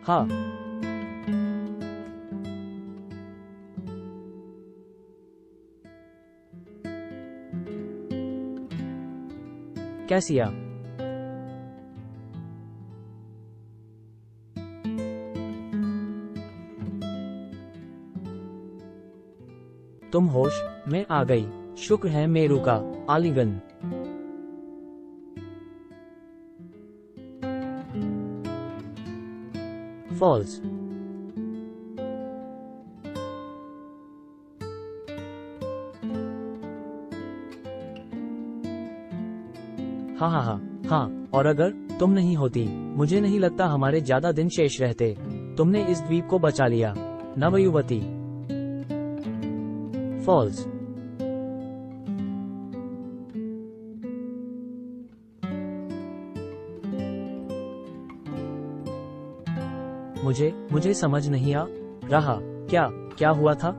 हाँ। कैसिया। तुम होश में आ गई, शुक्र है मेरू का आलिंगन। फॉल्स। हाँ हाँ हाँ हाँ, और अगर तुम नहीं होती, मुझे नहीं लगता हमारे ज्यादा दिन शेष रहते। तुमने इस द्वीप को बचा लिया, नवयुवती। फॉल्स। मुझे समझ नहीं आ रहा, क्या हुआ था?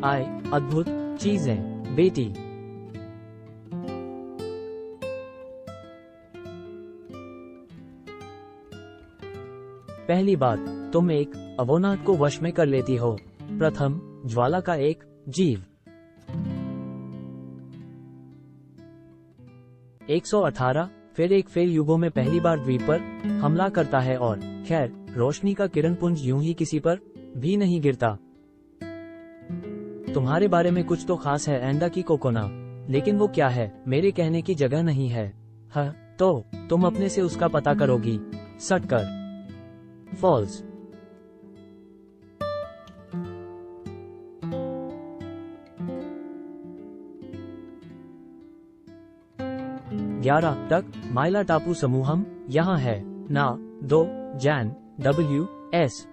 आए अद्भुत चीजें, बेटी। पहली बात, तुम एक अवोनाथ को वश में कर लेती हो। प्रथम ज्वाला का एक जीव। 118, फिर एक फेल युगों में पहली बार द्वीप पर हमला करता है और खैर, रोशनी का किरण पुंज यूं ही किसी पर भी नहीं गिरता। तुम्हारे बारे में कुछ तो खास है एंडा की कोकोना, लेकिन वो क्या है मेरे कहने की जगह नहीं है। हाँ, तो तुम अपने से उसका पता करोगी, सटकर। फॉल्स। ग्यारह तक माइला टापू समूहम यहाँ है ना। 2 जैन WS।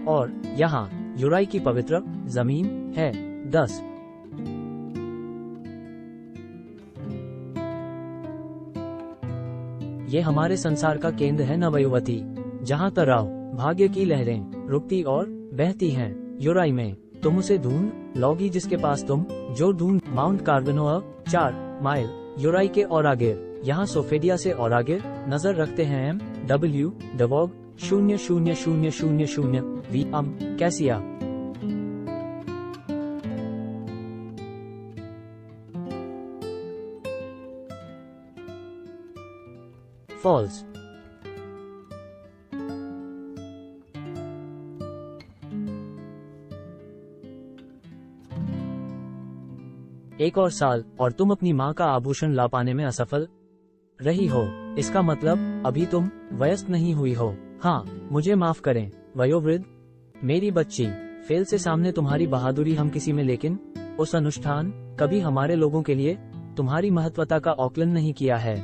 और यहाँ यूराई की पवित्र जमीन है। 10। ये हमारे संसार का केंद्र है नवयुवती, जहाँ तराव भाग्य की लहरें रुकती और बहती हैं। यूराई में तुम उसे ढूंढ लोगी जिसके पास तुम जो ढूंढ। माउंट कार्वेनोआ 4 माइल यूराई के और आगे, यहाँ सोफेडिया से और आगे नजर रखते हैं। MW डवॉग 0000 V cassia. फॉल्स। एक और साल और तुम अपनी माँ का आभूषण ला पाने में असफल रही हो। इसका मतलब अभी तुम वयस्क नहीं हुई हो। हाँ, मुझे माफ करें वयोवृद्ध मेरी बच्ची। फेल से सामने तुम्हारी बहादुरी हम किसी में, लेकिन उस अनुष्ठान कभी हमारे लोगों के लिए तुम्हारी महत्वता का आकलन नहीं किया है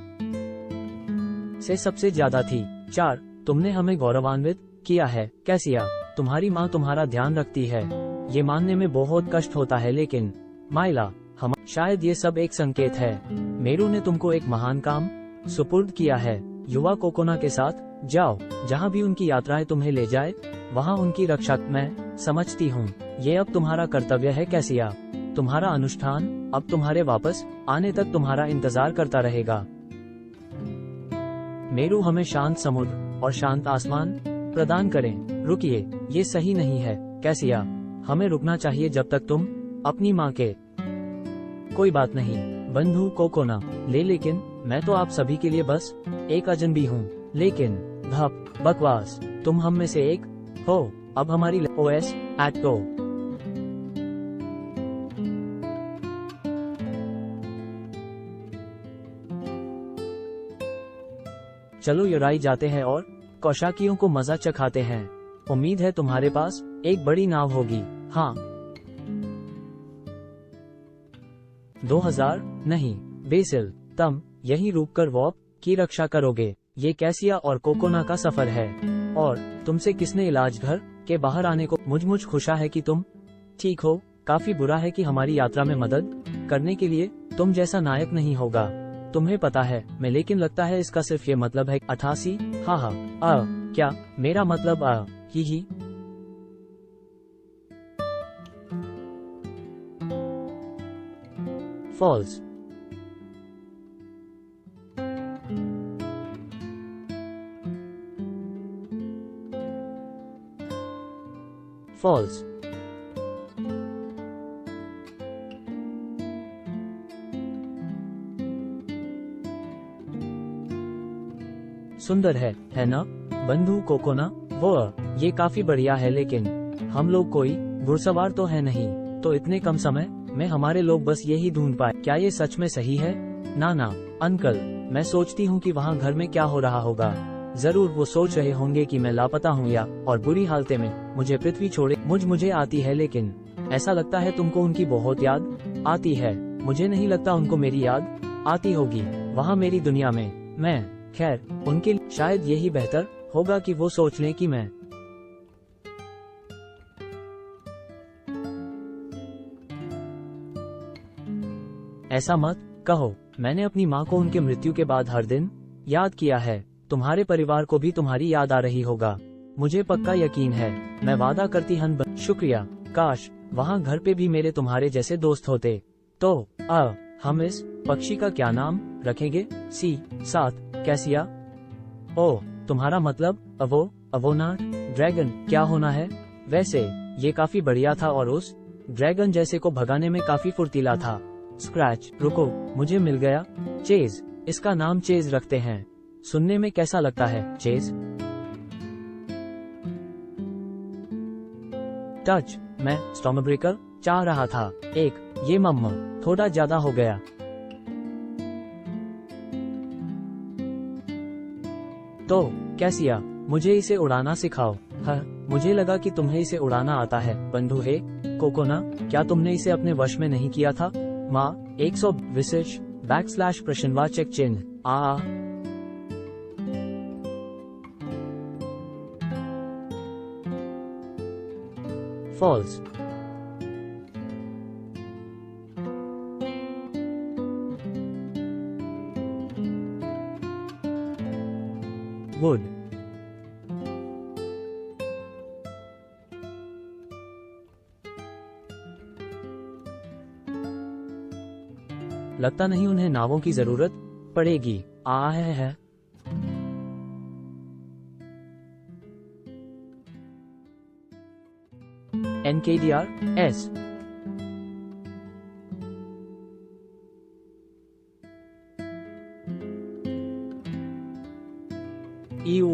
से सबसे ज्यादा थी। 4 तुमने हमें गौरवान्वित किया है कैसिया। तुम्हारी माँ तुम्हारा ध्यान रखती है, ये मानने में बहुत कष्ट होता है, लेकिन माइला हम शायद ये सब एक संकेत है। मेरू ने तुमको एक महान काम सुपुर्द किया है। युवा कोकोना के साथ जाओ, जहाँ भी उनकी यात्राएं तुम्हें ले जाए वहाँ उनकी रक्षा। मैं समझती हूँ ये अब तुम्हारा कर्तव्य है कैसिया। तुम्हारा अनुष्ठान अब तुम्हारे वापस आने तक तुम्हारा इंतजार करता रहेगा। मेरू हमें शांत समुद्र और शांत आसमान प्रदान करें। रुकिए, ये सही नहीं है कैसिया। हमें रुकना चाहिए जब तक तुम अपनी माँ के। कोई बात नहीं बंधु कोकोना ले, लेकिन मैं तो आप सभी के लिए बस एक अजनबी हूँ। लेकिन धप बकवास, तुम हम में से एक हो। अब हमारी OS एट को। चलो यूराई जाते हैं और कौशाकियों को मजा चखाते हैं। उम्मीद है तुम्हारे पास एक बड़ी नाव होगी। हाँ। 2000 नहीं बेसिल, तुम यहीं रुककर वॉप की रक्षा करोगे। ये कैसिया और कोकोना का सफर है, और तुमसे किसने इलाज घर के बाहर आने को। मुझ खुशा है कि तुम ठीक हो। काफी बुरा है कि हमारी यात्रा में मदद करने के लिए तुम जैसा नायक नहीं होगा। तुम्हें पता है मैं, लेकिन लगता है इसका सिर्फ ये मतलब है 88। हाँ क्या मेरा मतलब ही। फॉल्स, फॉल्स, सुंदर है ना बंधु कोकोना? वो ये काफी बढ़िया है, लेकिन हम लोग कोई घुड़सवार तो है नहीं, तो इतने कम समय में हमारे लोग बस यही ढूंढ पाए। क्या ये सच में सही है? ना अंकल, मैं सोचती हूँ कि वहाँ घर में क्या हो रहा होगा। जरूर वो सोच रहे होंगे कि मैं लापता हूँ या और बुरी हालत में मुझे पृथ्वी छोड़े। मुझे आती है, लेकिन ऐसा लगता है तुमको उनकी बहुत याद आती है। मुझे नहीं लगता उनको मेरी याद आती होगी वहाँ मेरी दुनिया में। मैं खैर, उनके लिए शायद यही बेहतर होगा कि वो सोच लें कि मैं ऐसा मत कहो। मैंने अपनी माँ को उनके मृत्यु के बाद हर दिन याद किया है। तुम्हारे परिवार को भी तुम्हारी याद आ रही होगा, मुझे पक्का यकीन है। मैं वादा करती हूँ। शुक्रिया। काश वहाँ घर पे भी मेरे तुम्हारे जैसे दोस्त होते। तो हम इस पक्षी का क्या नाम रखेंगे? C7 cassia? ओह, तुम्हारा मतलब अवोनाट ड्रैगन क्या होना है? वैसे ये काफी बढ़िया था और उस ड्रैगन जैसे को भगाने में काफी फुर्तीला था। स्क्रैच, रुको, मुझे मिल गया। चेज, इसका नाम चेज रखते हैं। सुनने में कैसा लगता है चेज? टच, मैं स्टॉर्मब्रेकर चाह रहा था। ये मम्मा थोड़ा ज्यादा हो गया। तो कैसिया, मुझे इसे उड़ाना सिखाओ। मुझे लगा कि तुम्हें इसे उड़ाना आता है। बंधु हे कोकोना, क्या तुमने इसे अपने वश में नहीं किया था? माँ 120 \प्रश्नवाचक चिन्ह फॉल्स, वुड, लगता नहीं उन्हें नावों की जरूरत पड़ेगी। है NKDR S EU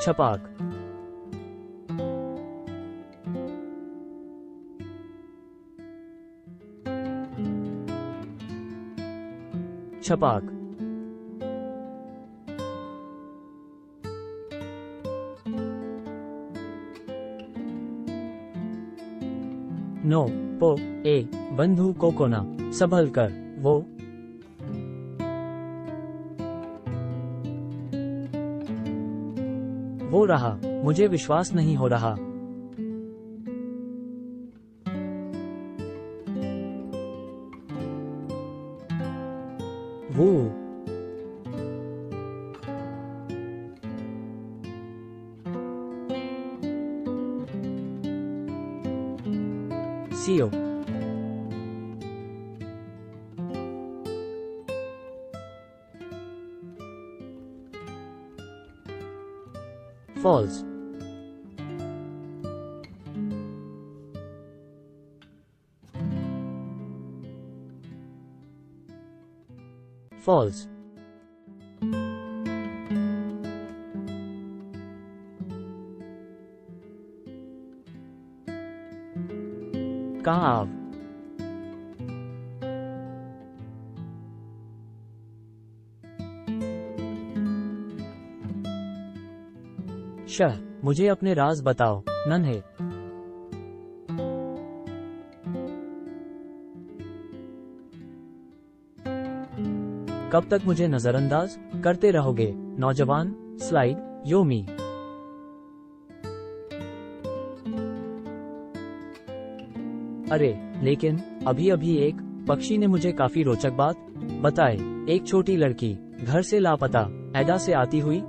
छपाक, छपाक, नो पो ए बंधु कोकोना संभल कर। वो रहा, मुझे विश्वास नहीं हो रहा। वो सीओ, फॉल्स, फॉल्स, काव, मुझे अपने राज बताओ नन्हे। कब तक मुझे नजरअंदाज करते रहोगे नौजवान? स्लाइड योमी। अरे लेकिन अभी एक पक्षी ने मुझे काफी रोचक बात बताई। एक छोटी लड़की घर से लापता एडा से आती हुई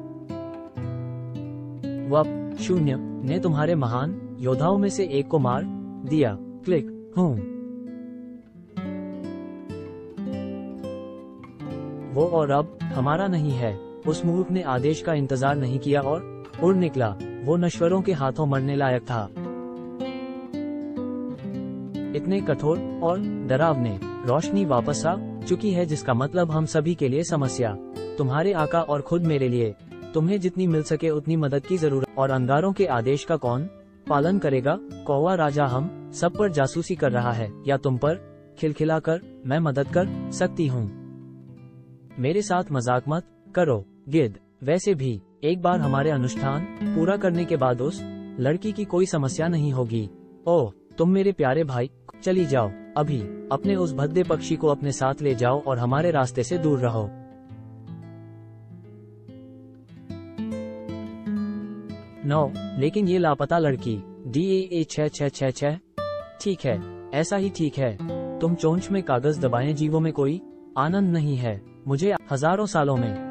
वप 0 ने तुम्हारे महान योद्धाओं में से एक को मार दिया। क्लिक हूँ। वो और अब हमारा नहीं है। उस मूर्ख ने आदेश का इंतजार नहीं किया और उड़ निकला। वो नश्वरों के हाथों मरने लायक था। इतने कठोर और डरावने। रोशनी वापस आ चुकी है, जिसका मतलब हम सभी के लिए समस्या। तुम्हारे आका और खुद मेरे लिए। तुम्हें जितनी मिल सके उतनी मदद की जरूरत। और अंगारों के आदेश का कौन पालन करेगा? कौवा राजा हम सब पर जासूसी कर रहा है, या तुम पर? खिलखिलाकर मैं मदद कर सकती हूँ। मेरे साथ मजाक मत करो गिद्ध। वैसे भी एक बार हमारे अनुष्ठान पूरा करने के बाद उस लड़की की कोई समस्या नहीं होगी। ओह तुम मेरे प्यारे भाई, चली जाओ अभी। अपने उस भद्दे पक्षी को अपने साथ ले जाओ और हमारे रास्ते से दूर रहो। नो, लेकिन ये लापता लड़की DAA 6666। ठीक है, ऐसा ही ठीक है। तुम चोंच में कागज दबाएं, जीवों में कोई आनंद नहीं है। मुझे हजारों सालों में